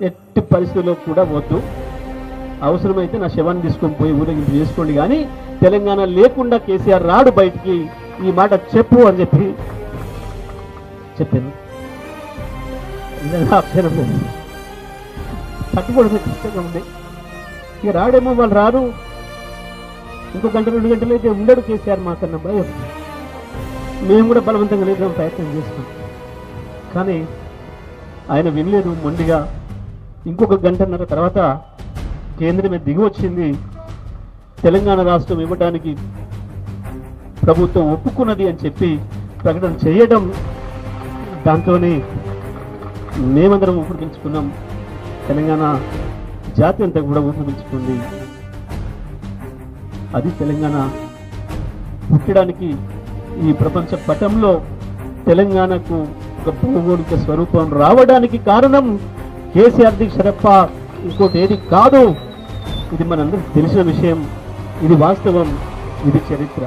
ఎట్టి పరిస్థితుల్లో కూడా వద్దు, అవసరమైతే నా శవాన్ని తీసుకొని పోయి ఊరేగింపు చేసుకోండి, కానీ తెలంగాణ లేకుండా కేసీఆర్ రాడు బయటికి, ఈ మాట చెప్పు అని చెప్పి చెప్పాను. అక్షరం పట్టుకోవడమే కష్టంగా ఉంది. ఇక రాడేమో, వాళ్ళు రారు, ఇంకో గంట 2 గంటలు అయితే ఉండడు కేసీఆర్ మాకన్నా భయం. మేము కూడా బలవంతంగా లేదాం ప్రయత్నం చేస్తాం, కానీ ఆయన వినలేదు. మొండిగా ఇంకొక గంటన్నర తర్వాత కేంద్రమే దిగి వచ్చింది. తెలంగాణ రాష్ట్రం ఇవ్వడానికి ప్రభుత్వం ఒప్పుకున్నది అని చెప్పి ప్రకటన చేయడం, దాంతోనే మేమందరం ఊపిరిపీల్చుకున్నాం. తెలంగాణ జాతి అంతా కూడా ఊపిరిపీల్చుకుంది. అది తెలంగాణ పుట్టడానికి, ఈ ప్రపంచ పటంలో తెలంగాణకు ఒక భౌగోళిక స్వరూపం రావడానికి కారణం కేసీఆర్ దీక్ష తప్ప ఇంకోటి ఏది కాదు. ఇది మనందరికీ తెలిసిన విషయం, ఇది వాస్తవం, ఇది చరిత్ర.